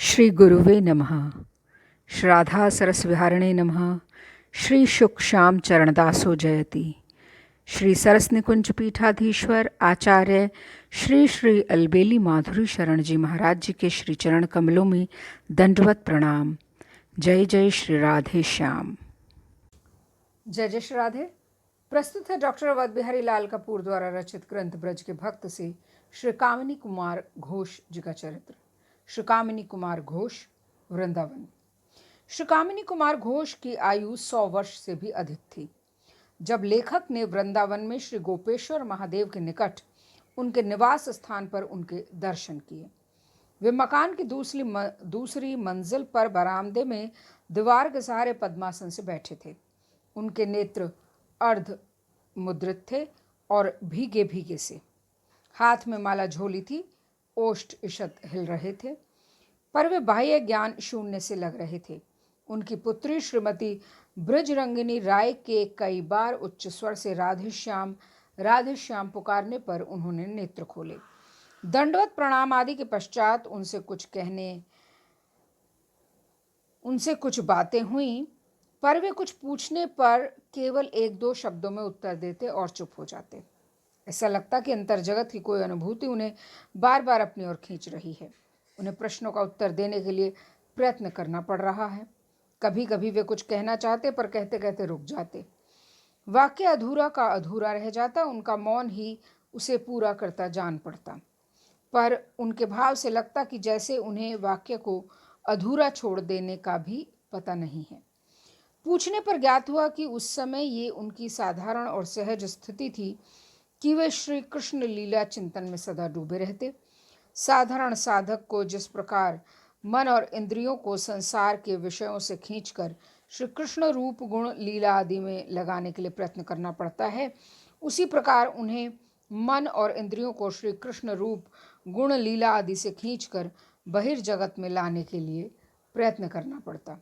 श्री गुरुवे नमः। श्राद्धा सरसविहारिणे नमः। श्री शुक श्याम चरणदासो जयति। श्री सरस निकुंज पीठाधीश्वर आचार्य श्री श्री अलबेली माधुरी शरण जी महाराज जी के श्री चरण कमलों में दंडवत प्रणाम। जय जय श्री राधे श्याम। जय जय श्री राधे। प्रस्तुत है डॉक्टर अवध बिहारी लाल कपूर द्वारा रचित ग्रंथ ब्रज के भक्त से श्री कामिनी कुमार घोष जी का चरित्र। श्री कामिनी कुमार घोष, वृंदावन। श्री कामिनी कुमार घोष की आयु 100 वर्ष से भी अधिक थी जब लेखक ने वृंदावन में श्री गोपेश्वर महादेव के निकट उनके निवास स्थान पर उनके दर्शन किए। वे मकान की दूसरी मंजिल पर बरामदे में दीवार के सहारे पद्मासन से बैठे थे। उनके नेत्र अर्ध मुद्रित थे और भीगे भीगे से। हाथ में माला झोली थी, ओष्ठ ईषत हिल रहे थे, पर वे बाह्य ज्ञान शून्य से लग रहे थे। उनकी पुत्री श्रीमती ब्रजरंगिनी राय के कई बार उच्च स्वर से राधे श्याम पुकारने पर उन्होंने नेत्र खोले। दंडवत प्रणाम आदि के पश्चात उनसे कुछ बातें हुई, पर वे कुछ पूछने पर केवल 1-2 शब्दों में उत्तर देते और चुप हो जाते। ऐसा लगता कि अंतर्जगत की कोई अनुभूति उन्हें बार बार अपनी ओर खींच रही है। उन्हें प्रश्नों का उत्तर देने के लिए प्रयत्न करना पड़ रहा है। कभी कभी वे कुछ कहना चाहते पर कहते कहते रुक जाते। वाक्य अधूरा का अधूरा रह जाता। उनका मौन ही उसे पूरा करता जान पड़ता। पर उनके भाव से लगता कि जैसे उन्हें वाक्य को अधूरा छोड़ देने का भी पता नहीं है। पूछने पर ज्ञात हुआ कि उस समय ये उनकी साधारण और सहज स्थिति थी कि वे श्री कृष्ण लीला चिंतन में सदा डूबे रहते। साधारण साधक को जिस प्रकार मन और इंद्रियों को संसार के विषयों से खींचकर श्री कृष्ण रूप गुण लीला आदि में लगाने के लिए प्रयत्न करना पड़ता है, उसी प्रकार उन्हें मन और इंद्रियों को श्री कृष्ण रूप गुण लीला आदि से खींचकर बहिर्जगत में लाने के लिए प्रयत्न करना पड़ता।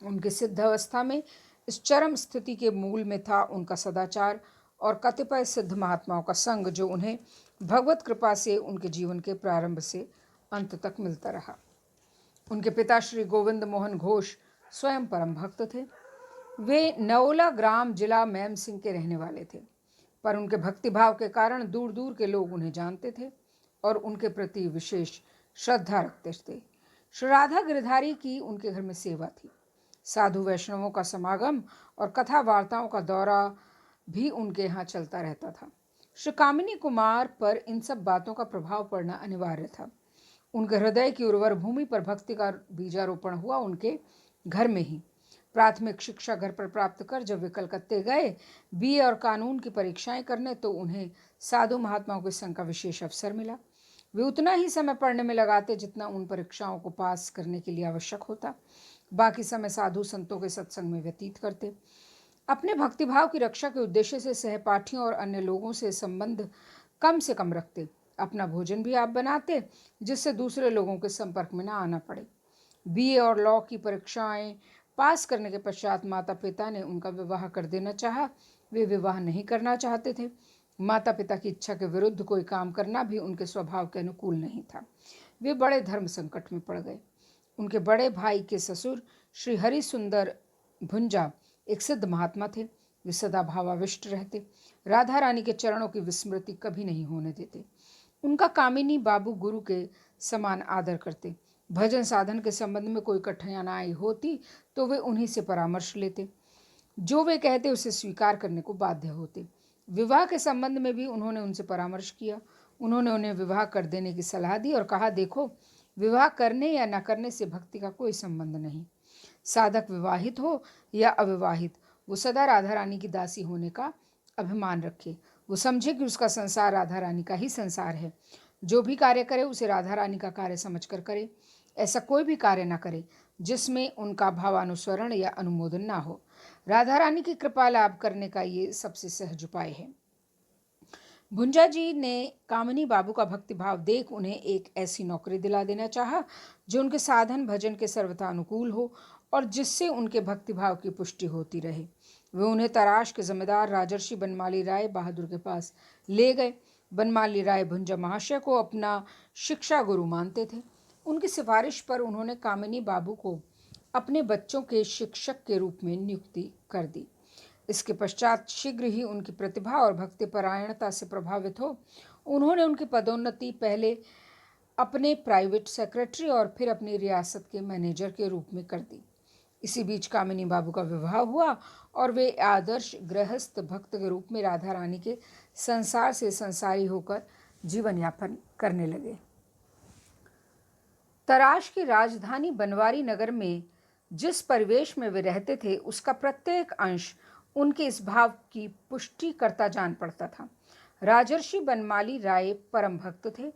उनकी सिद्ध अवस्था में इस चरम स्थिति के मूल में था उनका सदाचार और कतिपय सिद्ध महात्माओं का संग, जो उन्हें भगवत कृपा से उनके जीवन के प्रारंभ से अंत तक मिलता रहा। उनके पिता श्री गोविंद मोहन घोष स्वयं परम भक्त थे। वे नौला ग्राम जिला मैम सिंह के रहने वाले थे, पर उनके भक्तिभाव के कारण दूर दूर के लोग उन्हें जानते थे और उनके प्रति विशेष श्रद्धा रखते थे। श्री राधा गिरधारी की उनके घर में सेवा थी। साधु वैष्णवों का समागम और कथा वार्ताओं का दौरा भी उनके यहाँ चलता रहता था। श्री कामिनी कुमार पर इन सब बातों का प्रभाव पड़ना अनिवार्य था। उनके हृदय की उर्वर भूमि पर भक्ति का बीजारोपण हुआ उनके घर में ही। प्राथमिक शिक्षा घर पर प्राप्त कर जब वे कलकत्ते गए बीए और कानून की परीक्षाएं करने, तो उन्हें साधु महात्माओं के संग का विशेष अवसर मिला। वे उतना ही समय पढ़ने में लगाते जितना उन परीक्षाओं को पास करने के लिए आवश्यक होता। बाकी समय साधु संतों के सत्संग में व्यतीत करते। अपने भक्तिभाव की रक्षा के उद्देश्य से सहपाठियों और अन्य लोगों से संबंध कम से कम रखते। अपना भोजन भी आप बनाते, जिससे दूसरे लोगों के संपर्क में न आना पड़े। बीए और लॉ की परीक्षाएं पास करने के पश्चात माता पिता ने उनका विवाह कर देना चाहा। वे विवाह नहीं करना चाहते थे। माता पिता की इच्छा के विरुद्ध कोई काम करना भी उनके स्वभाव के अनुकूल नहीं था। वे बड़े धर्म संकट में पड़ गए। उनके बड़े भाई के ससुर श्री हरि सुंदर भुंजा एक सिद्ध महात्मा थे। वे सदा भावाविष्ट रहते। राधा रानी के चरणों की विस्मृति कभी नहीं होने देते। उनका कामिनी बाबू गुरु के समान आदर करते। भजन साधन के संबंध में कोई कठिनाई होती तो वे उन्हीं से परामर्श लेते। जो वे कहते उसे स्वीकार करने को बाध्य होते। विवाह के संबंध में भी उन्होंने उनसे परामर्श किया। उन्होंने उन्हें विवाह कर देने की सलाह दी और कहा, देखो, विवाह करने या न करने से भक्ति का कोई संबंध नहीं। साधक विवाहित हो या अविवाहित, वो सदा राधा रानी की दासी होने का अभिमान रखे। वो समझे कि उसका संसार राधा रानी का ही संसार है। जो भी कार्य करे उसे राधा रानी का कार्य समझकर करे। ऐसा कोई भी कार्य न करे जिसमें उनका भावानुस्मरण या अनुमोदन ना हो। राधा रानी की कृपा लाभ करने का ये सबसे सहज उपाय है। भुंजा जी ने कामिनी बाबू का भक्तिभाव देख उन्हें एक ऐसी नौकरी दिला देना चाहा जो उनके साधन भजन के सर्वथा अनुकूल हो और जिससे उनके भक्तिभाव की पुष्टि होती रहे। वे उन्हें तराश के जमींदार राजर्षि बनमाली राय बहादुर के पास ले गए। बनमाली राय भुंजा महाशय को अपना शिक्षा गुरु मानते थे। उनकी सिफारिश पर उन्होंने कामिनी बाबू को अपने बच्चों के शिक्षक के रूप में नियुक्ति कर दी। इसके पश्चात शीघ्र ही उनकी प्रतिभा और भक्तिपरायणता से प्रभावित हो उन्होंने उनकी पदोन्नति पहले अपने प्राइवेट सेक्रेटरी और फिर अपनी रियासत के मैनेजर के रूप में कर दी। इसी बीच कामिनी बाबू का विवाह हुआ और वे आदर्श गृहस्थ भक्त के रूप में राधा रानी के संसार से संसारी होकर जीवन यापन करने लगे। तराश की राजधानी बनवारी नगर में जिस परिवेश में वे रहते थे उसका प्रत्येक अंश उनके इस भाव की पुष्टि करता जान पड़ता था। राजर्षि बनमाली राय परम भक्त थे।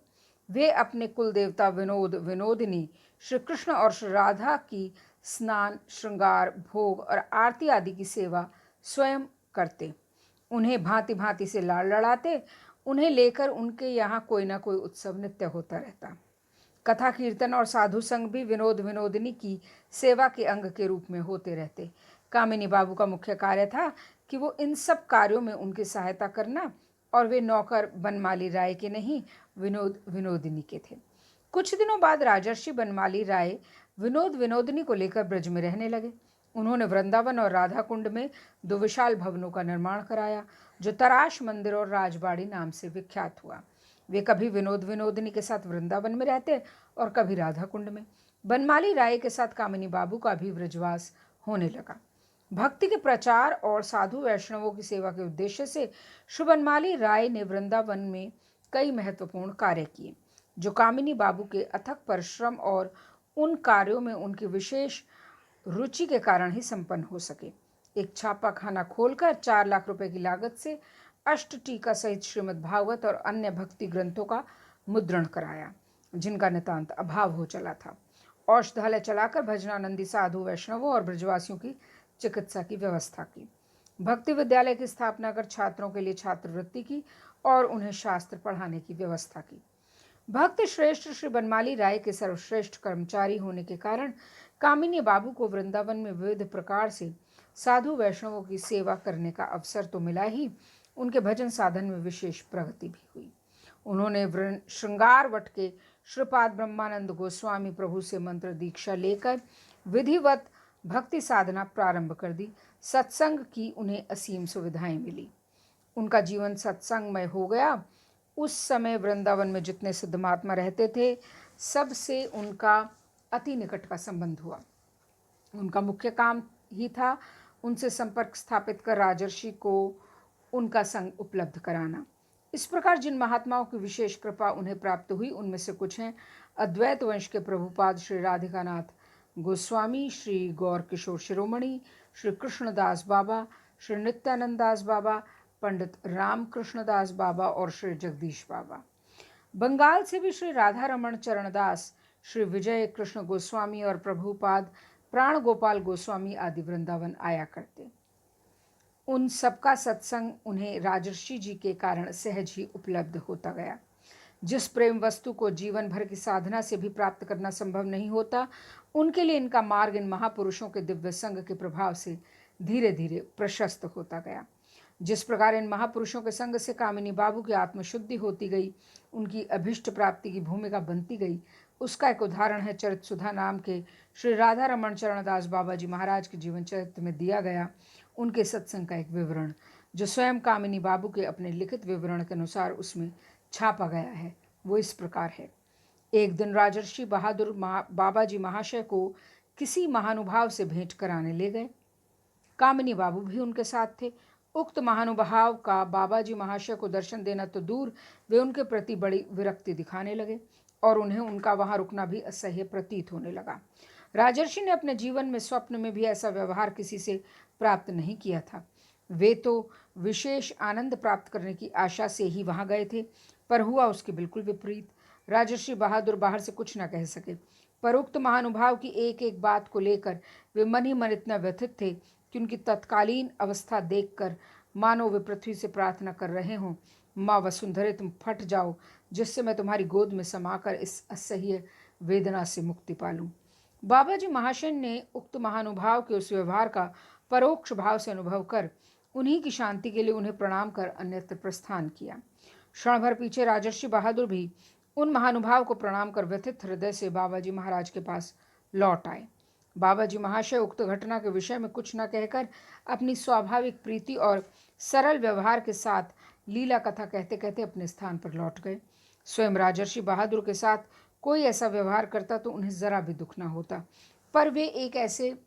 वे अपने कुल देवता विनोद विनोदिनी श्री कृष्ण और श्री राधा की स्नान, श्रृंगार, भोग और आरती आदि की सेवा स्वयं करते, उन्हें भांति भांति से लाड़ लड़ाते। उन्हें लेकर उनके यहाँ कोई ना कोई उत्सव नित्य होता रहता। कथा कीर्तन और साधु संग भी विनोद विनोदिनी की सेवा के अंग के रूप में होते रहते। कामिनी बाबू का मुख्य कार्य था कि वो इन सब कार्यों में उनकी सहायता करना, और वे नौकर बनमाली राय के नहीं, विनोद विनोदिनी के थे। कुछ दिनों बाद राजर्षि बनमाली राय विनोद विनोदिनी को लेकर ब्रज में रहने लगे। उन्होंने वृंदावन और राधा कुंड में 2 विशाल भवनों का निर्माण कराया, जो तराश मंदिर और राजबाड़ी नाम से विख्यात हुआ। वे कभी विनोद विनोदिनी के साथ वृंदावन में रहते और कभी राधा कुंड में। बनमाली राय के साथ कामिनी बाबू का भी ब्रजवास होने लगा। भक्ति के प्रचार और साधु वैष्णवों की सेवा के उद्देश्य से श्री बनमाली राय ने वृंदावन में कई महत्वपूर्ण कार्य किए, जो कामिनी बाबू के अथक परिश्रम और उन कार्यों में उनकी विशेष रुचि के कारण ही संपन्न हो सके। एक छापा खाना खोलकर 4 लाख रुपए की लागत से अष्ट टीका सहित श्रीमद् भागवत और अन्य भक्ति ग्रंथों का मुद्रण कराया, जिनका नितांत अभाव हो चला था। औषधालय चलाकर भजनानंदी साधु वैष्णवों और ब्रजवासियों की चिकित्सा की व्यवस्था की। भक्ति विद्यालय की स्थापना कर छात्रों के लिए छात्रवृत्ति की और उन्हें शास्त्र पढ़ाने की व्यवस्था की। भक्त श्रेष्ठ श्री बनमाली राय के सर्वश्रेष्ठ कर्मचारी होने के कारण कामिनी बाबू को वृंदावन में विविध प्रकार से साधु वैष्णवों की सेवा करने का अवसर तो मिला ही, उनके भजन साधन में विशेष प्रगति भी हुई। उन्होंने श्रृंगार वट के श्रीपाद ब्रह्मानंद गोस्वामी प्रभु से मंत्र दीक्षा लेकर विधिवत भक्ति साधना प्रारंभ कर दी। सत्संग की उन्हें असीम सुविधाएं मिली। उनका जीवन सत्संगमय हो गया। उस समय वृंदावन में जितने सिद्ध महात्मा रहते थे, सबसे उनका अति निकट का संबंध हुआ। उनका मुख्य काम ही था उनसे संपर्क स्थापित कर राजर्षि को उनका संग उपलब्ध कराना। इस प्रकार जिन महात्माओं की विशेष कृपा उन्हें प्राप्त हुई, उनमें से कुछ हैं अद्वैत वंश के प्रभुपाद श्री राधिकानाथ गोस्वामी, श्री गौर किशोर शिरोमणि, श्री कृष्णदास बाबा, श्री नित्यानंद दास बाबा, पंडित रामकृष्ण दास बाबा और श्री जगदीश बाबा। बंगाल से भी श्री राधा रमण चरणदास, श्री विजय कृष्ण गोस्वामी और प्रभुपाद प्राण गोपाल गोस्वामी आदि वृंदावन आया करते। उन सबका सत्संग उन्हें राजर्षि जी के कारण सहज ही उपलब्ध होता गया। जिस प्रेम वस्तु को जीवन भर की साधना से भी प्राप्त करना संभव नहीं होता, उनके लिए इनका मार्ग इन महापुरुषों के दिव्य संग के प्रभाव से धीरे धीरे प्रशस्त होता गया। जिस प्रकार इन महापुरुषों के संग से कामिनी बाबू की आत्मशुद्धि होती गई, उनकी अभीष्ट प्राप्ति की भूमिका बनती गई, उसका एक उदाहरण है चरित सुधा नाम के श्री राधा रमण चरणदास बाबा जी महाराज के जीवन चरित्र में दिया गया उनके सत्संग का एक विवरण, जो स्वयं कामिनी बाबू के अपने लिखित विवरण के अनुसार उसमें छापा गया है। वो इस प्रकार है। एक दिन राजर्षि बहादुर बाबा जी महाशय को किसी महानुभाव से भेंट कराने ले गए। कामिनी बाबू भी उनके साथ थे। उक्त महानुभाव का बाबा जी महाशय को दर्शन देना तो दूर, वे उनके प्रति बड़ी विरक्ति दिखाने लगे और उन्हें उनका वहां रुकना भी असह्य प्रतीत होने लगा। राजर्षि ने अपने जीवन में स्वप्न में भी ऐसा व्यवहार किसी से प्राप्त नहीं किया था। वे तो विशेष आनंद प्राप्त करने की आशा से ही वहां गए थे, पर हुआ उसके बिल्कुल विपरीत। राजर्षि बहादुर बाहर से कुछ न कह सके, पर उक्त महानुभाव की एक एक बात को लेकर वे मन ही मन इतना व्यथित थे कि उनकी तत्कालीन अवस्था देखकर मानो वे पृथ्वी से प्रार्थना कर रहे हों, माँ वसुंधरे तुम फट जाओ, जिससे मैं तुम्हारी गोद में समाकर इस असह्य वेदना से मुक्ति पालूं। बाबा जी महाशय ने उक्त महानुभाव के उस व्यवहार का परोक्ष भाव से अनुभव कर उन्हीं की शांति के लिए उन्हें प्रणाम कर अन्यत्र प्रस्थान किया। क्षण भर पीछे राजर्षि बहादुर भी उन महानुभाव को प्रणाम कर व्यथित हृदय से बाबाजी महाराज के पास लौट आए। बाबाजी महाशय उक्त घटना के विषय में कुछ न कहकर अपनी स्वाभाविक प्रीति और सरल व्यवहार के साथ लीला कथा कहते कहते अपने स्थान पर लौट गए। स्वयं राजर्षि बहादुर के साथ कोई ऐसा व्यवहार करता तो उन्हें जरा भी दुख न होता, पर वे एक ऐसे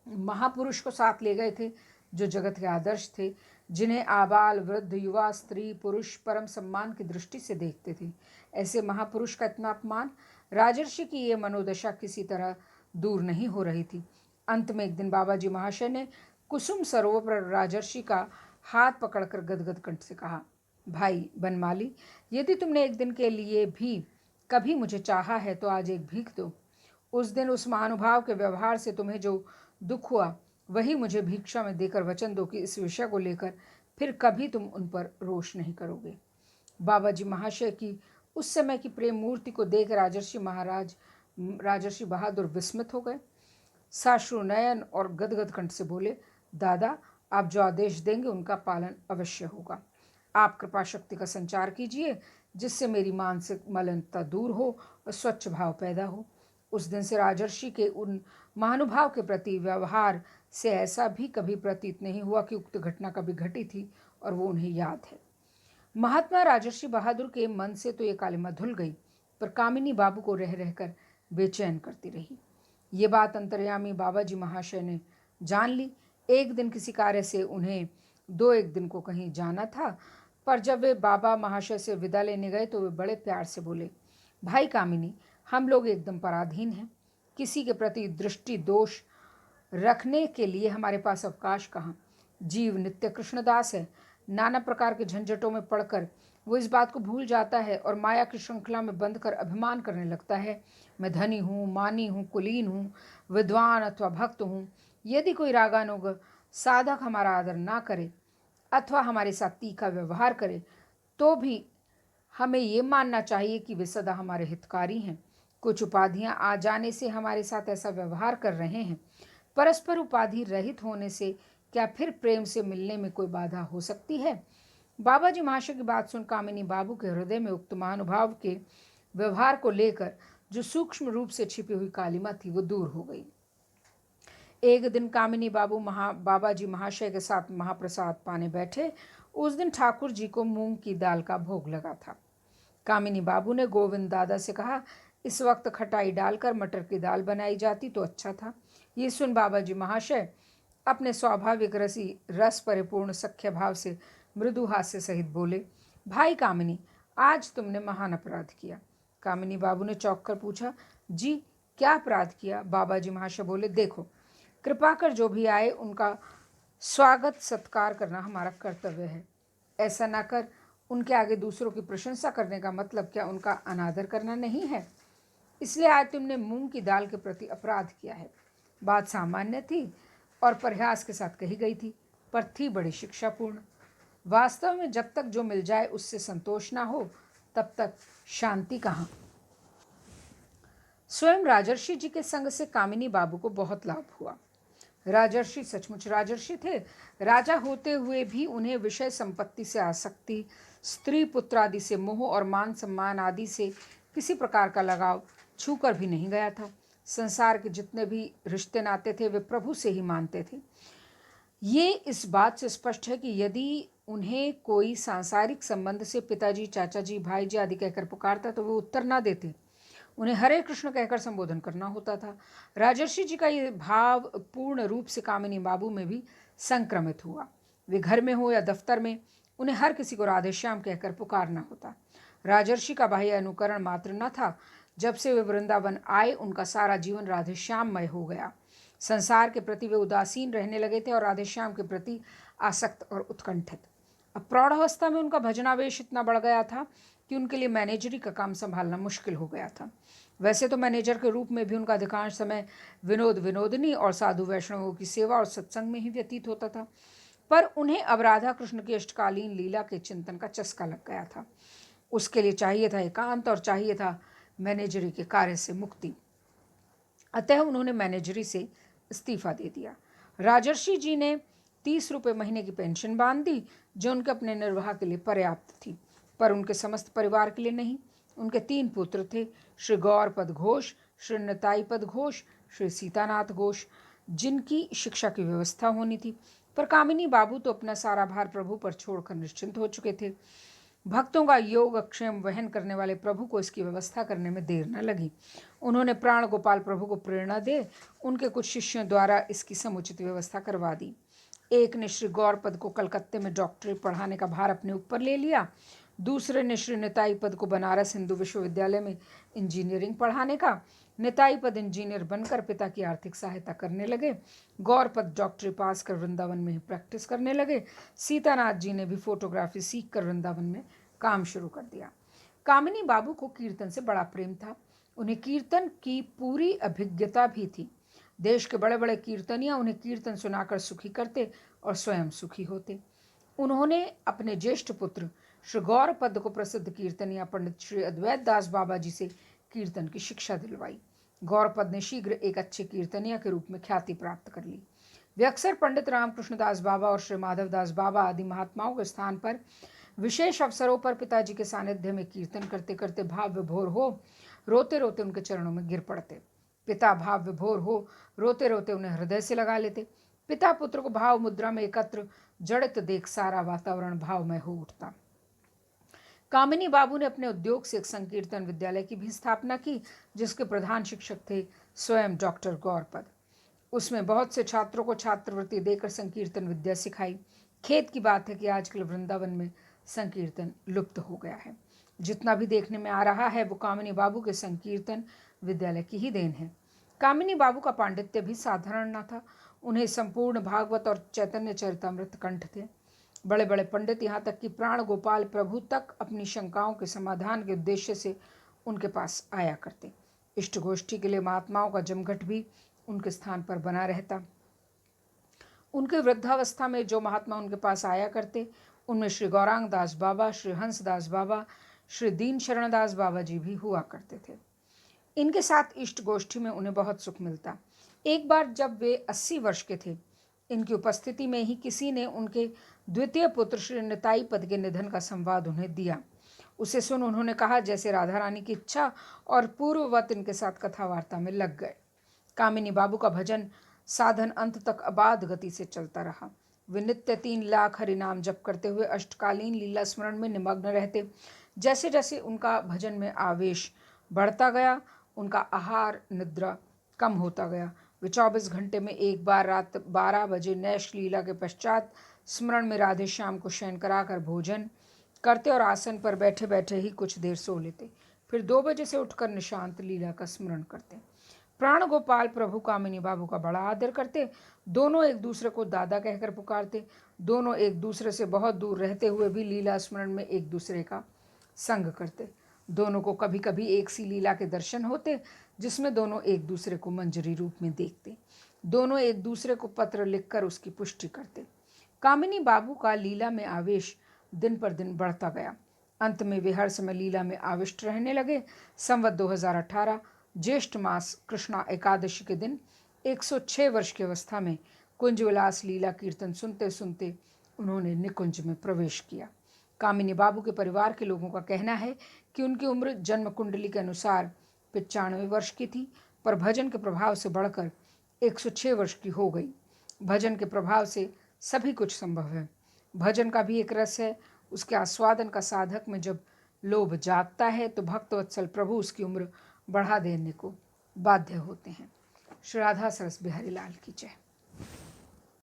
महापुरुष को साथ ले गए थे जो जगत के आदर्श थे, जिन्हें आबाल वृद्ध युवा स्त्री पुरुष परम सम्मान की दृष्टि से देखते थे। ऐसे महापुरुष का इतना अपमान, राजर्षि की ये मनोदशा किसी तरह दूर नहीं हो रही थी। अंत में एक दिन बाबाजी महाशय ने कुसुम सरोवर पर राजर्षि का हाथ पकड़कर गदगद कंठ से कहा, भाई बनमाली, यदि तुमने एक दिन के लिए भी कभी मुझे चाहा है तो आज एक भीख दो। उस दिन उस महानुभाव के व्यवहार से तुम्हें जो दुख हुआ वही मुझे भिक्षा में देकर वचन दो कि इस विषय को लेकर फिर कभी तुम उन पर रोष नहीं करोगे। बाबाजी महाशय की उस समय की प्रेम मूर्ति को देख राजर्षि बहादुर विस्मित हो गए। साश्रु नयन और गदगद कंठ से बोले, दादा, आप जो आदेश देंगे उनका पालन अवश्य होगा। आप कृपा शक्ति का संचार कीजिए जिससे मेरी मानसिक मलिनता दूर हो और स्वच्छ भाव पैदा हो। उस दिन से राजर्षि के उन महानुभाव के प्रति व्यवहार से ऐसा भी कभी प्रतीत नहीं हुआ कि उक्त घटना कभी घटी थी और वो उन्हें याद है। महात्मा राजर्षि बहादुर के मन से तो ये कालिमा धुल गई, पर कामिनी बाबू को रह रहकर बेचैन करती रही। ये बात अंतर्यामी बाबाजी महाशय ने जान ली। एक दिन किसी कार्य से उन्हें 2-1 दिन को कहीं जाना था, पर जब वे बाबा महाशय से विदा लेने गए तो वे बड़े प्यार से बोले, भाई कामिनी, हम लोग एकदम पराधीन हैं। किसी के प्रति दृष्टि दोष रखने के लिए हमारे पास अवकाश कहाँ। जीव नित्य कृष्णदास है। नाना प्रकार के झंझटों में पड़कर वो इस बात को भूल जाता है और माया की श्रृंखला में बंध कर अभिमान करने लगता है, मैं धनी हूँ, मानी हूँ, कुलीन हूँ, विद्वान अथवा भक्त हूँ। यदि कोई रागानुग साधक हमारा आदर ना करे अथवा हमारे साथ तीखा व्यवहार करे तो भी हमें ये मानना चाहिए कि वे सदा हमारे हितकारी हैं। कुछ उपाधियां आ जाने से हमारे साथ ऐसा व्यवहार कर रहे हैं। परस्पर उपाधि रहित होने से क्या फिर प्रेम से मिलने में कोई बाधा हो सकती है? बाबाजी महाशय की बात सुन कामिनी बाबू के हृदय में उक्त महानुभाव के व्यवहार को लेकर जो सूक्ष्म रूप से छिपी हुई कालिमा थी वो दूर हो गई। एक दिन कामिनी बाबू बाबाजी महाशय के साथ महाप्रसाद पाने बैठे। उस दिन ठाकुर जी को मूंग की दाल का भोग लगा था। कामिनी बाबू ने गोविंद दादा से कहा, इस वक्त खटाई डालकर मटर की दाल बनाई जाती तो अच्छा था। ये सुन बाबाजी महाशय अपने स्वाभाविक रस परिपूर्ण सख्य भाव से मृदु हास्य सहित बोले, भाई कामिनी, आज तुमने महान अपराध किया। कामिनी बाबू ने चौंक कर पूछा, जी क्या अपराध किया? बाबाजी महाशय बोले, देखो, कृपा कर जो भी आए उनका स्वागत सत्कार करना हमारा कर्तव्य है। ऐसा ना कर उनके आगे दूसरों की प्रशंसा करने का मतलब क्या उनका अनादर करना नहीं है? इसलिए आज तुमने मूंग की दाल के प्रति अपराध किया है। बात सामान्य थी और प्रयास के साथ कही गई थी, पर थी बड़ी शिक्षापूर्ण। वास्तव में जब तक जो मिल जाए उससे संतोष ना हो तब तक शांति कहाँ। स्वयं राजर्षि जी के संग से कामिनी बाबू को बहुत लाभ हुआ। राजर्षि सचमुच राजर्षि थे। राजा होते हुए भी उन्हें विषय संपत्ति से आसक्ति, स्त्री पुत्र आदि से मोह और मान सम्मान आदि से किसी प्रकार का लगाव छूकर भी नहीं गया था। संसार के जितने भी रिश्ते नाते थे वे प्रभु से ही मानते थे। ये इस बात से स्पष्ट है कि यदि उन्हें कोई सांसारिक संबंध से पिताजी, चाचा जी, भाई जी आदि कहकर पुकारता तो वे उत्तर ना देते। उन्हें हरे कृष्ण कहकर संबोधन करना होता था। राजर्षि जी का ये भाव पूर्ण रूप से कामिनी बाबू में भी संक्रमित हुआ। वे घर में हो या दफ्तर में उन्हें हर किसी को राधेश्याम कहकर पुकारना होता। राजर्षि का बाह्य अनुकरण मात्र न था। जब से वे वृंदावन आए उनका सारा जीवन राधेश्याममय हो गया। संसार के प्रति वे उदासीन रहने लगे थे और राधेश्याम के प्रति आसक्त और उत्कंठित। अब प्रौढ़ावस्था में उनका भजनावेश इतना बढ़ गया था कि उनके लिए मैनेजरी का काम संभालना मुश्किल हो गया था। वैसे तो मैनेजर के रूप में भी उनका अधिकांश समय विनोद विनोदनी और साधु वैष्णवों की सेवा और सत्संग में ही व्यतीत होता था, पर उन्हें अब राधा कृष्ण की अष्टकालीन लीला के चिंतन का चस्का लग गया था। उसके लिए चाहिए था एकांत और चाहिए था मैनेजरी के कार्य से मुक्ति। अतः उन्होंने मैनेजरी से इस्तीफा दे दिया। राजर्षि जी ने 30 रुपये महीने की पेंशन बांध दी, जो उनके अपने निर्वाह के लिए पर्याप्त थी, पर उनके समस्त परिवार के लिए नहीं। उनके 3 पुत्र थे, श्री गौरपद घोष, श्री निताईपद घोष, श्री सीतानाथ घोष, जिनकी शिक्षा की व्यवस्था होनी थी। पर कामिनी बाबू तो अपना सारा भार प्रभु पर छोड़कर निश्चिंत हो चुके थे। भक्तों का योगक्षेम वहन करने वाले प्रभु को इसकी व्यवस्था करने में देर न लगी। उन्होंने प्राण गोपाल प्रभु को प्रेरणा दे उनके कुछ शिष्यों द्वारा इसकी समुचित व्यवस्था करवा दी। एक ने श्री गौरपद को कलकत्ते में डॉक्टरी पढ़ाने का भार अपने ऊपर ले लिया, दूसरे ने श्री निताई पद को बनारस हिंदू विश्वविद्यालय में इंजीनियरिंग पढ़ाने का। निताई पद इंजीनियर बनकर पिता की आर्थिक सहायता करने लगे। गौरपद डॉक्टरी पास कर वृंदावन में ही प्रैक्टिस करने लगे। सीतानाथ जी ने भी फोटोग्राफी सीख कर वृंदावन में काम शुरू कर दिया। कामिनी बाबू को कीर्तन से बड़ा प्रेम था। उन्हें कीर्तन की पूरी अभिज्ञता भी थी। देश के बड़े बड़े कीर्तनिया उन्हें कीर्तन सुनाकर सुखी करते और स्वयं सुखी होते। उन्होंने अपने ज्येष्ठ पुत्र श्री गौरपद को प्रसिद्ध कीर्तनिया पंडित श्री अद्वैत दास बाबा जी से कीर्तन की शिक्षा दिलवाई। गौरपद ने शीघ्र एक अच्छे कीर्तनिया के रूप में ख्याति प्राप्त कर ली। वे अक्सर पंडित रामकृष्ण दास बाबा और श्री माधव दास बाबा आदि महात्माओं के स्थान पर विशेष अवसरों पर पिताजी के सानिध्य में कीर्तन करते करते भाव विभोर हो रोते रोते उनके चरणों में गिर पड़ते। पिता भाव विभोर हो रोते रोते उन्हें हृदय से लगा लेते। पिता पुत्र को भाव मुद्रा में एकत्र जड़ित देख सारा वातावरण भावमय हो उठता। कामिनी बाबू ने अपने उद्योग से एक संकीर्तन विद्यालय की भी स्थापना की, जिसके प्रधान शिक्षक थे स्वयं डॉक्टर गौरपद। उसमें बहुत से छात्रों को छात्रवृत्ति देकर संकीर्तन विद्या सिखाई। खेद की बात है कि आजकल वृंदावन में संकीर्तन लुप्त हो गया है। जितना भी देखने में आ रहा है वो कामिनी बाबू के संकीर्तन विद्यालय की ही देन है। कामिनी बाबू का पांडित्य भी साधारण न था। उन्हें संपूर्ण भागवत और चैतन्य चरितामृत कंठ थे। बड़े बड़े पंडित यहाँ तक कि प्राण गोपाल प्रभु तक अपनी शंकाओं के समाधान के उद्देश्य से उनके पास आया करते। इष्ट गोष्ठी के लिए महात्माओं का जमघट भी उनके स्थान पर बना रहता। उनके वृद्धावस्था में जो महात्मा उनके पास आया करते उनमें श्री गौरांग दास बाबा, श्री हंस दास बाबा, श्री दीन शरण दास बाबा जी भी हुआ करते थे। इनके साथ इष्ट गोष्ठी में उन्हें बहुत सुख मिलता। एक बार जब वे 80 वर्ष के थे, इनकी उपस्थिति में ही किसी ने उनके द्वितीय पुत्र श्री निताई पद के निधन का संवाद उन्हें दिया। उसे सुन उन्होंने कहा जैसे राधा रानी की इच्छा, और पूर्ववत इनके साथ कथावार्ता में लग गए। कामिनी बाबू का भजन साधन अंत तक अबाध गति से चलता रहा। वे नित्य 3 लाख हरिनाम जप करते हुए अष्टकालीन लीला स्मरण में निमग्न रहते। जैसे जैसे उनका भजन में आवेश बढ़ता गया, उनका आहार निद्रा कम होता गया। वे 24 घंटे में एक बार रात 12 बजे नैश लीला के पश्चात स्मरण में राधे श्याम को शयन कराकर भोजन करते और आसन पर बैठे बैठे ही कुछ देर सो लेते। फिर 2 बजे से उठकर निशांत लीला का स्मरण करते। प्राण गोपाल प्रभु कामिनी बाबू का बड़ा आदर करते। दोनों एक दूसरे को दादा कहकर पुकारते। दोनों एक दूसरे से बहुत दूर रहते हुए भी लीला स्मरण में एक दूसरे का संग करते। दोनों को कभी कभी एक सी लीला के दर्शन होते जिसमें दोनों एक दूसरे को मंजरी रूप में देखते। दोनों एक दूसरे को पत्र लिखकर उसकी पुष्टि करते। कामिनी बाबू का लीला में आवेश दिन पर दिन बढ़ता गया। अंत में वे हर समय लीला में आविष्ट रहने लगे। संवत 2018 ज्येष्ठ मास कृष्णा एकादशी के दिन 106 वर्ष की अवस्था में कुंज विलास लीला कीर्तन सुनते सुनते उन्होंने निकुंज में प्रवेश किया। कामिनी बाबू के परिवार के लोगों का कहना है कि उनकी उम्र जन्म कुंडली के अनुसार 95 वर्ष की थी, पर भजन के प्रभाव से बढ़कर 106 वर्ष की हो गई। भजन के प्रभाव से सभी कुछ संभव है। भजन का भी एक रस है। उसके आस्वादन का साधक में जब लोभ जागता है तो भक्तवत्सल प्रभु उसकी उम्र बढ़ा देने को बाध्य होते हैं। श्री राधा सरस बिहारी लाल की जय।